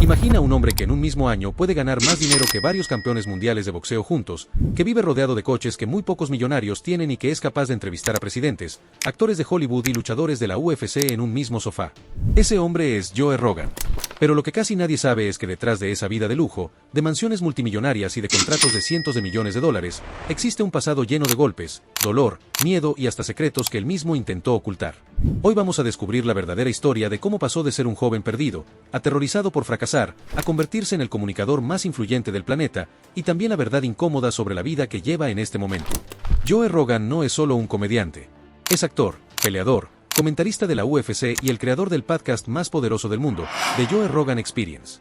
Imagina un hombre que en un mismo año puede ganar más dinero que varios campeones mundiales de boxeo juntos, que vive rodeado de coches que muy pocos millonarios tienen y que es capaz de entrevistar a presidentes, actores de Hollywood y luchadores de la UFC en un mismo sofá. Ese hombre es Joe Rogan. Pero lo que casi nadie sabe es que detrás de esa vida de lujo, de mansiones multimillonarias y de contratos de cientos de millones de dólares, existe un pasado lleno de golpes, dolor, miedo y hasta secretos que él mismo intentó ocultar. Hoy vamos a descubrir la verdadera historia de cómo pasó de ser un joven perdido, aterrorizado por fracasar, a convertirse en el comunicador más influyente del planeta, y también la verdad incómoda sobre la vida que lleva en este momento. Joe Rogan no es solo un comediante. Es actor, peleador, comentarista de la UFC y el creador del podcast más poderoso del mundo, The Joe Rogan Experience.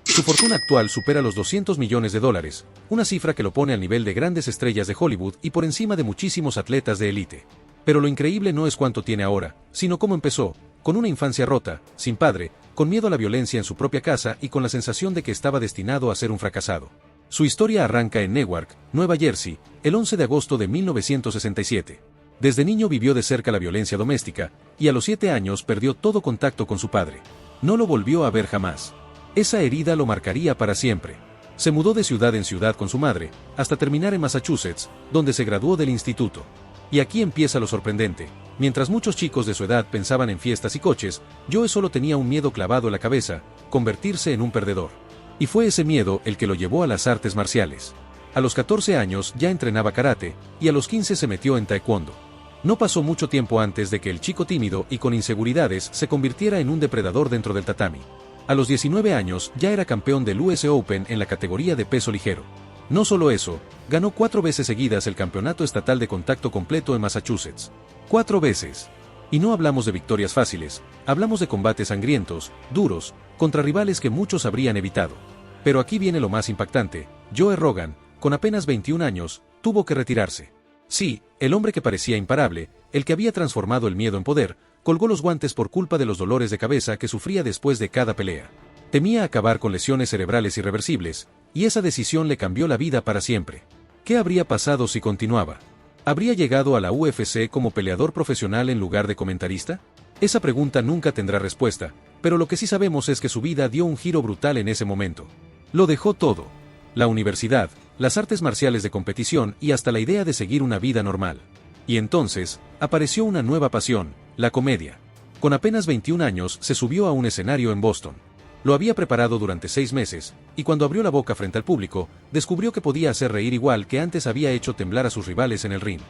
Su fortuna actual supera los $200 millones, una cifra que lo pone al nivel de grandes estrellas de Hollywood y por encima de muchísimos atletas de élite. Pero lo increíble no es cuánto tiene ahora, sino cómo empezó, con una infancia rota, sin padre, con miedo a la violencia en su propia casa y con la sensación de que estaba destinado a ser un fracasado. Su historia arranca en Newark, Nueva Jersey, el 11 de agosto de 1967. Desde niño vivió de cerca la violencia doméstica, y a los 7 años perdió todo contacto con su padre. No lo volvió a ver jamás. Esa herida lo marcaría para siempre. Se mudó de ciudad en ciudad con su madre, hasta terminar en Massachusetts, donde se graduó del instituto. Y aquí empieza lo sorprendente. Mientras muchos chicos de su edad pensaban en fiestas y coches, Joe solo tenía un miedo clavado en la cabeza: convertirse en un perdedor. Y fue ese miedo el que lo llevó a las artes marciales. A los 14 años ya entrenaba karate, y a los 15 se metió en taekwondo. No pasó mucho tiempo antes de que el chico tímido y con inseguridades se convirtiera en un depredador dentro del tatami. A los 19 años ya era campeón del US Open en la categoría de peso ligero. No solo eso, ganó 4 veces seguidas el campeonato estatal de contacto completo en Massachusetts. 4 veces. Y no hablamos de victorias fáciles, hablamos de combates sangrientos, duros, contra rivales que muchos habrían evitado. Pero aquí viene lo más impactante: Joe Rogan, con apenas 21 años, tuvo que retirarse. Sí, el hombre que parecía imparable, el que había transformado el miedo en poder, colgó los guantes por culpa de los dolores de cabeza que sufría después de cada pelea. Temía acabar con lesiones cerebrales irreversibles, y esa decisión le cambió la vida para siempre. ¿Qué habría pasado si continuaba? ¿Habría llegado a la UFC como peleador profesional en lugar de comentarista? Esa pregunta nunca tendrá respuesta, pero lo que sí sabemos es que su vida dio un giro brutal en ese momento. Lo dejó todo: la universidad, las artes marciales de competición y hasta la idea de seguir una vida normal. Y entonces, apareció una nueva pasión: la comedia. Con apenas 21 años se subió a un escenario en Boston. Lo había preparado durante 6 meses, y cuando abrió la boca frente al público, descubrió que podía hacer reír igual que antes había hecho temblar a sus rivales en el ring.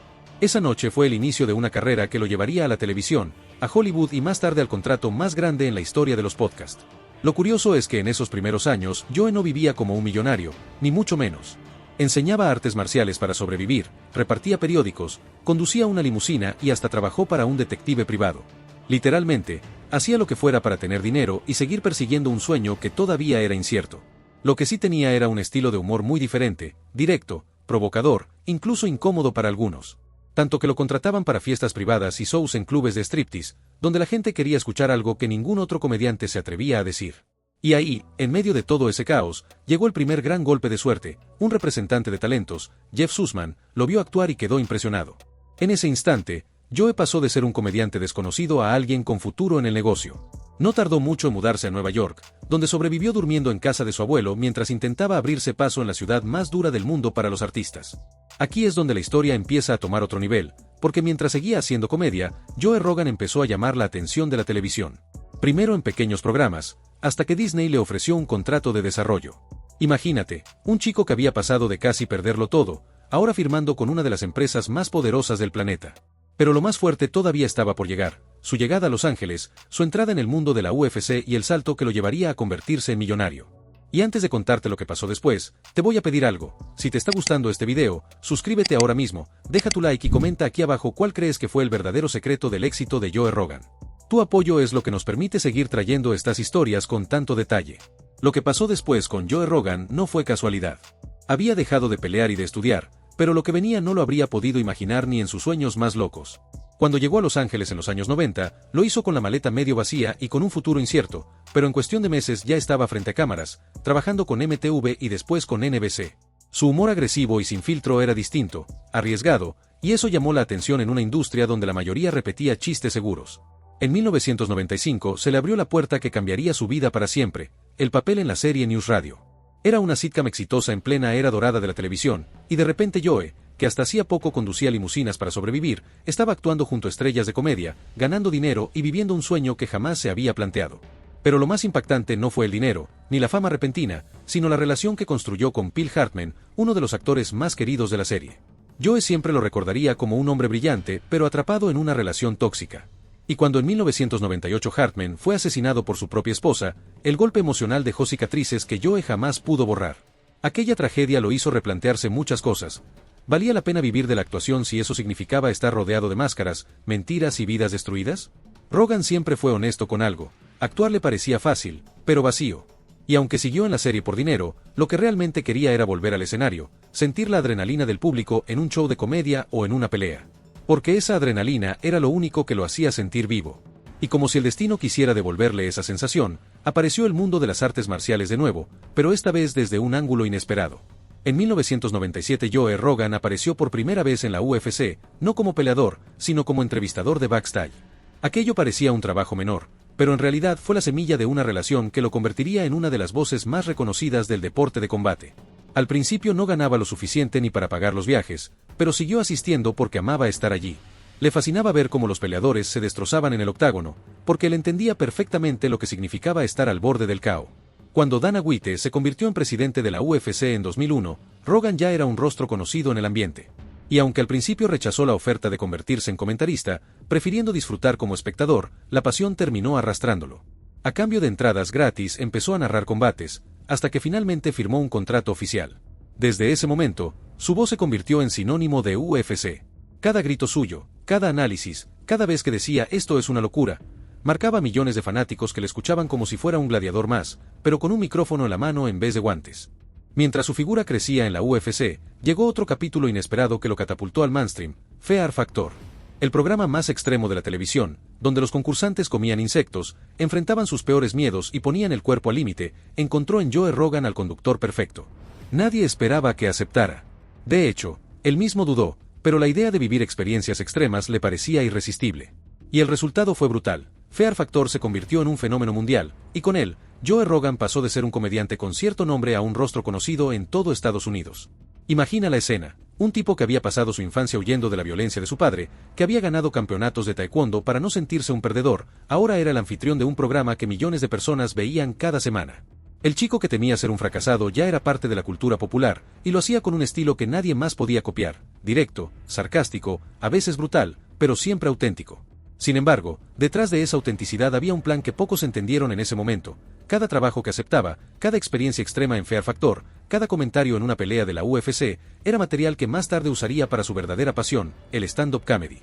Esa noche fue el inicio de una carrera que lo llevaría a la televisión, a Hollywood y más tarde al contrato más grande en la historia de los podcasts. Lo curioso es que en esos primeros años, Joe no vivía como un millonario, ni mucho menos. Enseñaba artes marciales para sobrevivir, repartía periódicos, conducía una limusina y hasta trabajó para un detective privado. Literalmente, hacía lo que fuera para tener dinero y seguir persiguiendo un sueño que todavía era incierto. Lo que sí tenía era un estilo de humor muy diferente, directo, provocador, incluso incómodo para algunos. Tanto que lo contrataban para fiestas privadas y shows en clubes de striptease, donde la gente quería escuchar algo que ningún otro comediante se atrevía a decir. Y ahí, en medio de todo ese caos, llegó el primer gran golpe de suerte. Un representante de talentos, Jeff Sussman, lo vio actuar y quedó impresionado. En ese instante, Joe pasó de ser un comediante desconocido a alguien con futuro en el negocio. No tardó mucho en mudarse a Nueva York, donde sobrevivió durmiendo en casa de su abuelo mientras intentaba abrirse paso en la ciudad más dura del mundo para los artistas. Aquí es donde la historia empieza a tomar otro nivel, porque mientras seguía haciendo comedia, Joe Rogan empezó a llamar la atención de la televisión. Primero en pequeños programas, hasta que Disney le ofreció un contrato de desarrollo. Imagínate, un chico que había pasado de casi perderlo todo, ahora firmando con una de las empresas más poderosas del planeta. Pero lo más fuerte todavía estaba por llegar: su llegada a Los Ángeles, su entrada en el mundo de la UFC y el salto que lo llevaría a convertirse en millonario. Y antes de contarte lo que pasó después, te voy a pedir algo: si te está gustando este video, suscríbete ahora mismo, deja tu like y comenta aquí abajo cuál crees que fue el verdadero secreto del éxito de Joe Rogan. Tu apoyo es lo que nos permite seguir trayendo estas historias con tanto detalle. Lo que pasó después con Joe Rogan no fue casualidad. Había dejado de pelear y de estudiar, pero lo que venía no lo habría podido imaginar ni en sus sueños más locos. Cuando llegó a Los Ángeles en los años 90, lo hizo con la maleta medio vacía y con un futuro incierto, pero en cuestión de meses ya estaba frente a cámaras, trabajando con MTV y después con NBC. Su humor agresivo y sin filtro era distinto, arriesgado, y eso llamó la atención en una industria donde la mayoría repetía chistes seguros. En 1995 se le abrió la puerta que cambiaría su vida para siempre: el papel en la serie News Radio. Era una sitcom exitosa en plena era dorada de la televisión, y de repente Joe, que hasta hacía poco conducía limusinas para sobrevivir, estaba actuando junto a estrellas de comedia, ganando dinero y viviendo un sueño que jamás se había planteado. Pero lo más impactante no fue el dinero, ni la fama repentina, sino la relación que construyó con Phil Hartman, uno de los actores más queridos de la serie. Joe siempre lo recordaría como un hombre brillante, pero atrapado en una relación tóxica. Y cuando en 1998 Hartman fue asesinado por su propia esposa, el golpe emocional dejó cicatrices que Joe jamás pudo borrar. Aquella tragedia lo hizo replantearse muchas cosas. ¿Valía la pena vivir de la actuación si eso significaba estar rodeado de máscaras, mentiras y vidas destruidas? Rogan siempre fue honesto con algo. Actuar le parecía fácil, pero vacío. Y aunque siguió en la serie por dinero, lo que realmente quería era volver al escenario, sentir la adrenalina del público en un show de comedia o en una pelea. Porque esa adrenalina era lo único que lo hacía sentir vivo. Y como si el destino quisiera devolverle esa sensación, apareció el mundo de las artes marciales de nuevo, pero esta vez desde un ángulo inesperado. En 1997 Joe Rogan apareció por primera vez en la UFC, no como peleador, sino como entrevistador de backstage. Aquello parecía un trabajo menor, pero en realidad fue la semilla de una relación que lo convertiría en una de las voces más reconocidas del deporte de combate. Al principio no ganaba lo suficiente ni para pagar los viajes, pero siguió asistiendo porque amaba estar allí. Le fascinaba ver cómo los peleadores se destrozaban en el octágono, porque él entendía perfectamente lo que significaba estar al borde del caos. Cuando Dana White se convirtió en presidente de la UFC en 2001, Rogan ya era un rostro conocido en el ambiente. Y aunque al principio rechazó la oferta de convertirse en comentarista, prefiriendo disfrutar como espectador, la pasión terminó arrastrándolo. A cambio de entradas gratis empezó a narrar combates, hasta que finalmente firmó un contrato oficial. Desde ese momento, su voz se convirtió en sinónimo de UFC. Cada grito suyo, cada análisis, cada vez que decía «esto es una locura», marcaba a millones de fanáticos que le escuchaban como si fuera un gladiador más, pero con un micrófono en la mano en vez de guantes. Mientras su figura crecía en la UFC, llegó otro capítulo inesperado que lo catapultó al mainstream, Fear Factor. El programa más extremo de la televisión, donde los concursantes comían insectos, enfrentaban sus peores miedos y ponían el cuerpo al límite, encontró en Joe Rogan al conductor perfecto. Nadie esperaba que aceptara. De hecho, él mismo dudó, pero la idea de vivir experiencias extremas le parecía irresistible. Y el resultado fue brutal. Fear Factor se convirtió en un fenómeno mundial, y con él, Joe Rogan pasó de ser un comediante con cierto nombre a un rostro conocido en todo Estados Unidos. Imagina la escena, un tipo que había pasado su infancia huyendo de la violencia de su padre, que había ganado campeonatos de taekwondo para no sentirse un perdedor, ahora era el anfitrión de un programa que millones de personas veían cada semana. El chico que temía ser un fracasado ya era parte de la cultura popular, y lo hacía con un estilo que nadie más podía copiar, directo, sarcástico, a veces brutal, pero siempre auténtico. Sin embargo, detrás de esa autenticidad había un plan que pocos entendieron en ese momento. Cada trabajo que aceptaba, cada experiencia extrema en Fear Factor, cada comentario en una pelea de la UFC, era material que más tarde usaría para su verdadera pasión, el stand-up comedy.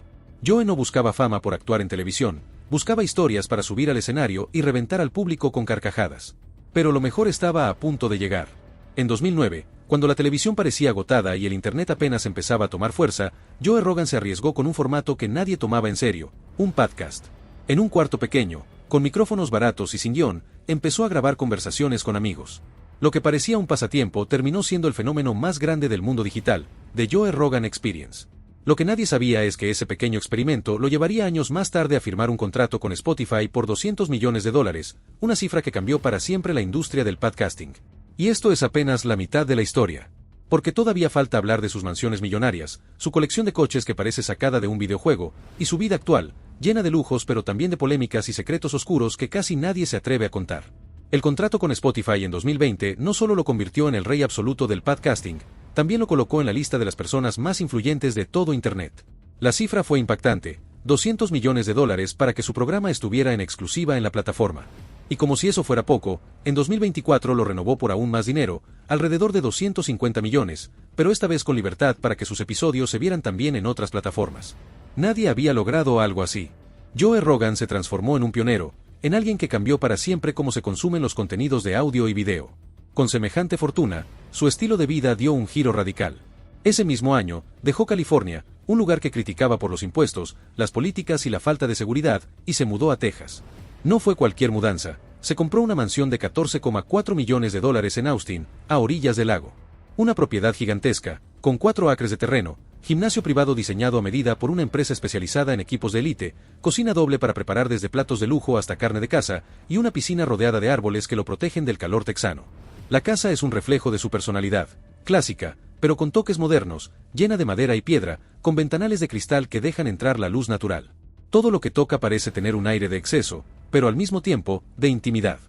Joe no buscaba fama por actuar en televisión, buscaba historias para subir al escenario y reventar al público con carcajadas. Pero lo mejor estaba a punto de llegar. En 2009, cuando la televisión parecía agotada y el internet apenas empezaba a tomar fuerza, Joe Rogan se arriesgó con un formato que nadie tomaba en serio, un podcast. En un cuarto pequeño, con micrófonos baratos y sin guión, empezó a grabar conversaciones con amigos. Lo que parecía un pasatiempo terminó siendo el fenómeno más grande del mundo digital, The Joe Rogan Experience. Lo que nadie sabía es que ese pequeño experimento lo llevaría años más tarde a firmar un contrato con Spotify por $200 millones, una cifra que cambió para siempre la industria del podcasting. Y esto es apenas la mitad de la historia. Porque todavía falta hablar de sus mansiones millonarias, su colección de coches que parece sacada de un videojuego, y su vida actual, llena de lujos pero también de polémicas y secretos oscuros que casi nadie se atreve a contar. El contrato con Spotify en 2020 no solo lo convirtió en el rey absoluto del podcasting, también lo colocó en la lista de las personas más influyentes de todo Internet. La cifra fue impactante, $200 millones para que su programa estuviera en exclusiva en la plataforma. Y como si eso fuera poco, en 2024 lo renovó por aún más dinero, alrededor de $250 millones, pero esta vez con libertad para que sus episodios se vieran también en otras plataformas. Nadie había logrado algo así. Joe Rogan se transformó en un pionero, en alguien que cambió para siempre cómo se consumen los contenidos de audio y video. Con semejante fortuna, su estilo de vida dio un giro radical. Ese mismo año, dejó California, un lugar que criticaba por los impuestos, las políticas y la falta de seguridad, y se mudó a Texas. No fue cualquier mudanza, se compró una mansión de $14,4 millones en Austin, a orillas del lago. Una propiedad gigantesca, con 4 acres de terreno, Gimnasio privado diseñado a medida por una empresa especializada en equipos de élite, cocina doble para preparar desde platos de lujo hasta carne de caza, y una piscina rodeada de árboles que lo protegen del calor texano. La casa es un reflejo de su personalidad, clásica, pero con toques modernos, llena de madera y piedra, con ventanales de cristal que dejan entrar la luz natural. Todo lo que toca parece tener un aire de exceso, pero al mismo tiempo, de intimidad.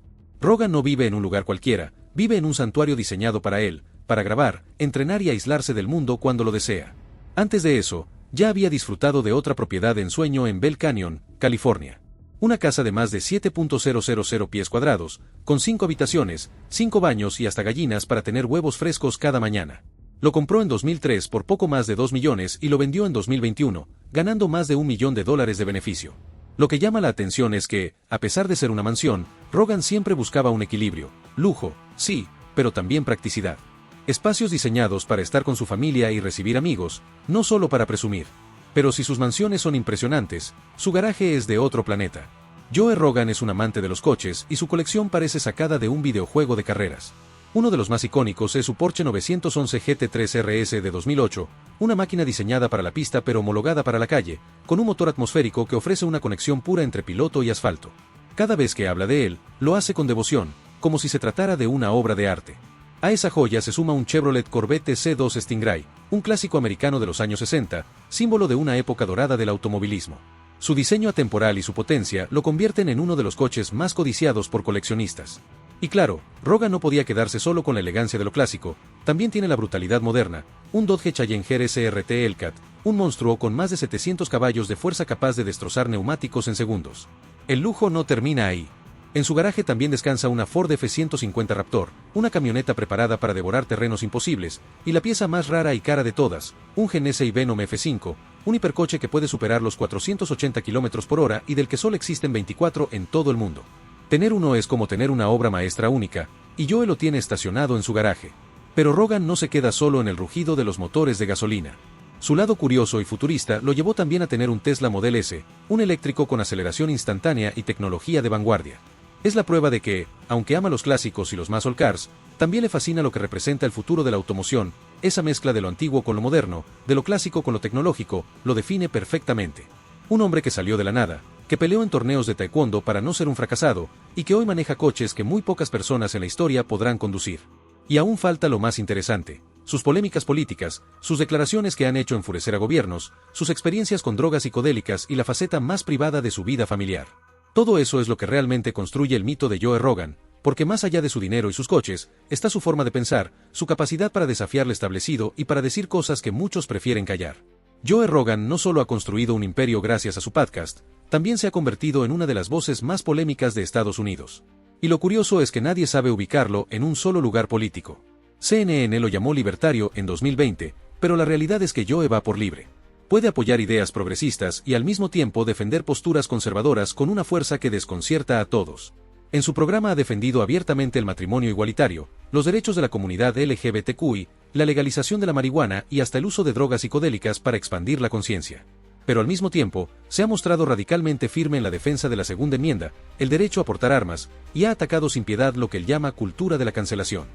Rogan no vive en un lugar cualquiera, vive en un santuario diseñado para él, para grabar, entrenar y aislarse del mundo cuando lo desea. Antes de eso, ya había disfrutado de otra propiedad en sueño en Bell Canyon, California. Una casa de más de 7.000 pies cuadrados, con 5 habitaciones, 5 baños y hasta gallinas para tener huevos frescos cada mañana. Lo compró en 2003 por poco más de 2 millones y lo vendió en 2021, ganando más de $1 millón de beneficio. Lo que llama la atención es que, a pesar de ser una mansión, Rogan siempre buscaba un equilibrio, lujo, sí, pero también practicidad. Espacios diseñados para estar con su familia y recibir amigos, no solo para presumir. Pero si sus mansiones son impresionantes, su garaje es de otro planeta. Joe Rogan es un amante de los coches y su colección parece sacada de un videojuego de carreras. Uno de los más icónicos es su Porsche 911 GT3 RS de 2008, una máquina diseñada para la pista pero homologada para la calle, con un motor atmosférico que ofrece una conexión pura entre piloto y asfalto. Cada vez que habla de él, lo hace con devoción, como si se tratara de una obra de arte. A esa joya se suma un Chevrolet Corvette C2 Stingray, un clásico americano de los años 60, símbolo de una época dorada del automovilismo. Su diseño atemporal y su potencia lo convierten en uno de los coches más codiciados por coleccionistas. Y claro, Rogan no podía quedarse solo con la elegancia de lo clásico, también tiene la brutalidad moderna, un Dodge Challenger SRT Hellcat, un monstruo con más de 700 caballos de fuerza capaz de destrozar neumáticos en segundos. El lujo no termina ahí. En su garaje también descansa una Ford F-150 Raptor, una camioneta preparada para devorar terrenos imposibles, y la pieza más rara y cara de todas, un Genesee Venom F5, un hipercoche que puede superar los 480 km/h y del que solo existen 24 en todo el mundo. Tener uno es como tener una obra maestra única, y Joe lo tiene estacionado en su garaje. Pero Rogan no se queda solo en el rugido de los motores de gasolina. Su lado curioso y futurista lo llevó también a tener un Tesla Model S, un eléctrico con aceleración instantánea y tecnología de vanguardia. Es la prueba de que, aunque ama los clásicos y los muscle cars, también le fascina lo que representa el futuro de la automoción, esa mezcla de lo antiguo con lo moderno, de lo clásico con lo tecnológico, lo define perfectamente. Un hombre que salió de la nada, que peleó en torneos de taekwondo para no ser un fracasado, y que hoy maneja coches que muy pocas personas en la historia podrán conducir. Y aún falta lo más interesante, sus polémicas políticas, sus declaraciones que han hecho enfurecer a gobiernos, sus experiencias con drogas psicodélicas y la faceta más privada de su vida familiar. Todo eso es lo que realmente construye el mito de Joe Rogan, porque más allá de su dinero y sus coches, está su forma de pensar, su capacidad para desafiar lo establecido y para decir cosas que muchos prefieren callar. Joe Rogan no solo ha construido un imperio gracias a su podcast, también se ha convertido en una de las voces más polémicas de Estados Unidos. Y lo curioso es que nadie sabe ubicarlo en un solo lugar político. CNN lo llamó libertario en 2020, pero la realidad es que Joe va por libre. Puede apoyar ideas progresistas y al mismo tiempo defender posturas conservadoras con una fuerza que desconcierta a todos. En su programa ha defendido abiertamente el matrimonio igualitario, los derechos de la comunidad LGBTQI, la legalización de la marihuana y hasta el uso de drogas psicodélicas para expandir la conciencia. Pero al mismo tiempo, se ha mostrado radicalmente firme en la defensa de la Segunda Enmienda, el derecho a portar armas, y ha atacado sin piedad lo que él llama cultura de la cancelación.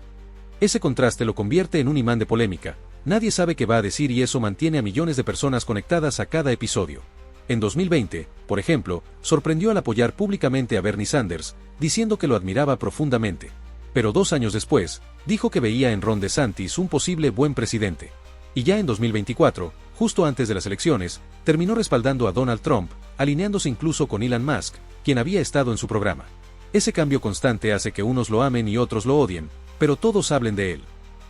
Ese contraste lo convierte en un imán de polémica, nadie sabe qué va a decir y eso mantiene a millones de personas conectadas a cada episodio. En 2020, por ejemplo, sorprendió al apoyar públicamente a Bernie Sanders, diciendo que lo admiraba profundamente. Pero 2 años después, dijo que veía en Ron DeSantis un posible buen presidente. Y ya en 2024, justo antes de las elecciones, terminó respaldando a Donald Trump, alineándose incluso con Elon Musk, quien había estado en su programa. Ese cambio constante hace que unos lo amen y otros lo odien, pero todos hablen de él.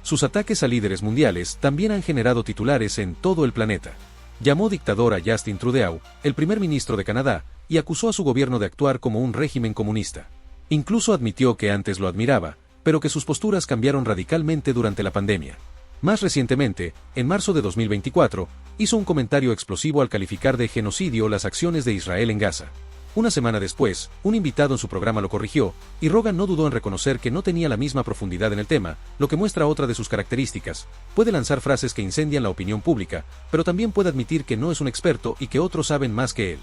Sus ataques a líderes mundiales también han generado titulares en todo el planeta. Llamó dictador a Justin Trudeau, el primer ministro de Canadá, y acusó a su gobierno de actuar como un régimen comunista. Incluso admitió que antes lo admiraba, pero que sus posturas cambiaron radicalmente durante la pandemia. Más recientemente, en marzo de 2024, hizo un comentario explosivo al calificar de genocidio las acciones de Israel en Gaza. Una semana después, un invitado en su programa lo corrigió, y Rogan no dudó en reconocer que no tenía la misma profundidad en el tema, lo que muestra otra de sus características. Puede lanzar frases que incendian la opinión pública, pero también puede admitir que no es un experto y que otros saben más que él.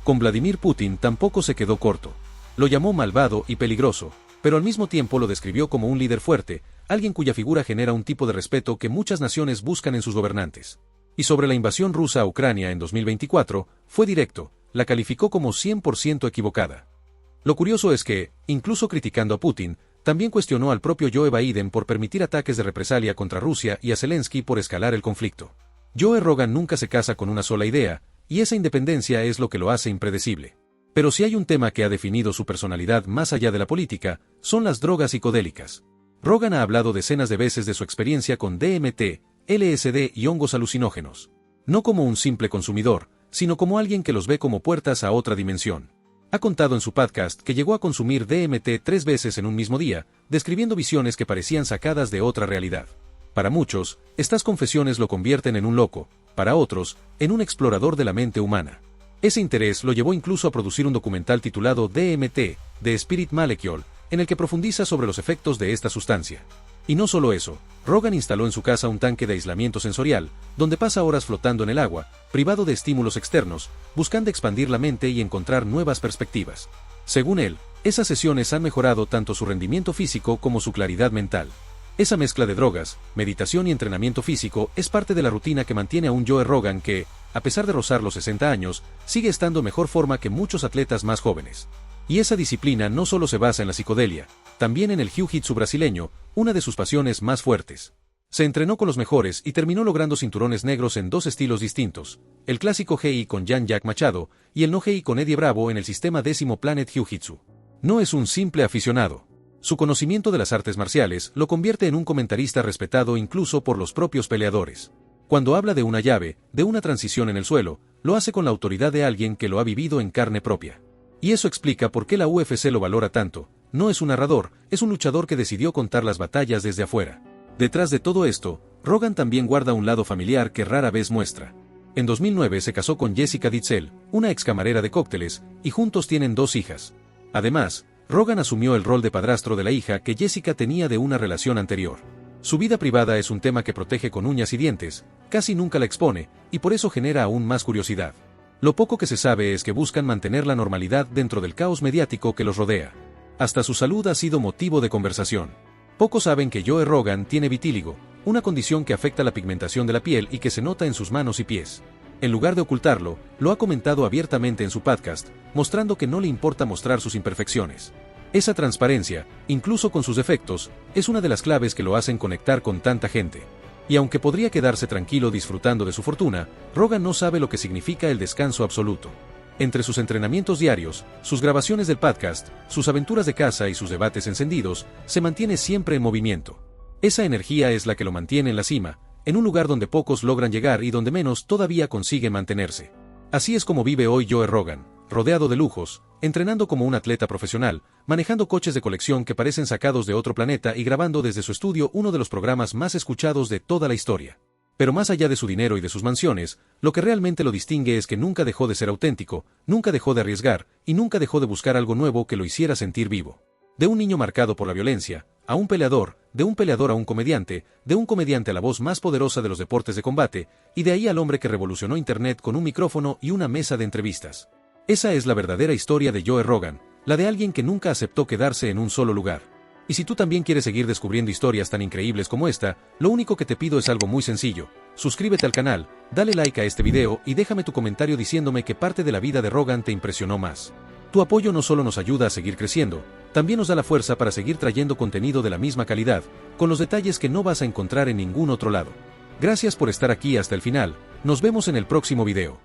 Con Vladimir Putin tampoco se quedó corto. Lo llamó malvado y peligroso, pero al mismo tiempo lo describió como un líder fuerte, alguien cuya figura genera un tipo de respeto que muchas naciones buscan en sus gobernantes. Y sobre la invasión rusa a Ucrania en 2024, fue directo, la calificó como 100% equivocada. Lo curioso es que, incluso criticando a Putin, también cuestionó al propio Joe Biden por permitir ataques de represalia contra Rusia y a Zelensky por escalar el conflicto. Joe Rogan nunca se casa con una sola idea, y esa independencia es lo que lo hace impredecible. Pero si hay un tema que ha definido su personalidad más allá de la política, son las drogas psicodélicas. Rogan ha hablado decenas de veces de su experiencia con DMT, LSD y hongos alucinógenos. No como un simple consumidor, sino como alguien que los ve como puertas a otra dimensión. Ha contado en su podcast que llegó a consumir DMT 3 veces en un mismo día, describiendo visiones que parecían sacadas de otra realidad. Para muchos, estas confesiones lo convierten en un loco, para otros, en un explorador de la mente humana. Ese interés lo llevó incluso a producir un documental titulado DMT, The Spirit Molecule, en el que profundiza sobre los efectos de esta sustancia. Y no solo eso, Rogan instaló en su casa un tanque de aislamiento sensorial, donde pasa horas flotando en el agua, privado de estímulos externos, buscando expandir la mente y encontrar nuevas perspectivas. Según él, esas sesiones han mejorado tanto su rendimiento físico como su claridad mental. Esa mezcla de drogas, meditación y entrenamiento físico es parte de la rutina que mantiene a un Joe Rogan que, a pesar de rozar los 60 años, sigue estando en mejor forma que muchos atletas más jóvenes. Y esa disciplina no solo se basa en la psicodelia, también en el jiu-jitsu brasileño, una de sus pasiones más fuertes. Se entrenó con los mejores y terminó logrando cinturones negros en 2 estilos distintos, el clásico GI con Jean-Jacques Machado y el no GI con Eddie Bravo en el sistema 10º Planet Jiu-Jitsu. No es un simple aficionado. Su conocimiento de las artes marciales lo convierte en un comentarista respetado incluso por los propios peleadores. Cuando habla de una llave, de una transición en el suelo, lo hace con la autoridad de alguien que lo ha vivido en carne propia. Y eso explica por qué la UFC lo valora tanto. No es un narrador, es un luchador que decidió contar las batallas desde afuera. Detrás de todo esto, Rogan también guarda un lado familiar que rara vez muestra. En 2009 se casó con Jessica Ditzel, una ex camarera de cócteles, y juntos tienen 2 hijas. Además, Rogan asumió el rol de padrastro de la hija que Jessica tenía de una relación anterior. Su vida privada es un tema que protege con uñas y dientes, casi nunca la expone, y por eso genera aún más curiosidad. Lo poco que se sabe es que buscan mantener la normalidad dentro del caos mediático que los rodea. Hasta su salud ha sido motivo de conversación. Pocos saben que Joe Rogan tiene vitíligo, una condición que afecta la pigmentación de la piel y que se nota en sus manos y pies. En lugar de ocultarlo, lo ha comentado abiertamente en su podcast, mostrando que no le importa mostrar sus imperfecciones. Esa transparencia, incluso con sus defectos, es una de las claves que lo hacen conectar con tanta gente. Y aunque podría quedarse tranquilo disfrutando de su fortuna, Rogan no sabe lo que significa el descanso absoluto. Entre sus entrenamientos diarios, sus grabaciones del podcast, sus aventuras de caza y sus debates encendidos, se mantiene siempre en movimiento. Esa energía es la que lo mantiene en la cima, en un lugar donde pocos logran llegar y donde menos todavía consiguen mantenerse. Así es como vive hoy Joe Rogan, rodeado de lujos, entrenando como un atleta profesional, manejando coches de colección que parecen sacados de otro planeta y grabando desde su estudio uno de los programas más escuchados de toda la historia. Pero más allá de su dinero y de sus mansiones, lo que realmente lo distingue es que nunca dejó de ser auténtico, nunca dejó de arriesgar, y nunca dejó de buscar algo nuevo que lo hiciera sentir vivo. De un niño marcado por la violencia, a un peleador, de un peleador a un comediante, de un comediante a la voz más poderosa de los deportes de combate, y de ahí al hombre que revolucionó Internet con un micrófono y una mesa de entrevistas. Esa es la verdadera historia de Joe Rogan, la de alguien que nunca aceptó quedarse en un solo lugar. Y si tú también quieres seguir descubriendo historias tan increíbles como esta, lo único que te pido es algo muy sencillo. Suscríbete al canal, dale like a este video y déjame tu comentario diciéndome qué parte de la vida de Rogan te impresionó más. Tu apoyo no solo nos ayuda a seguir creciendo, también nos da la fuerza para seguir trayendo contenido de la misma calidad, con los detalles que no vas a encontrar en ningún otro lado. Gracias por estar aquí hasta el final, nos vemos en el próximo video.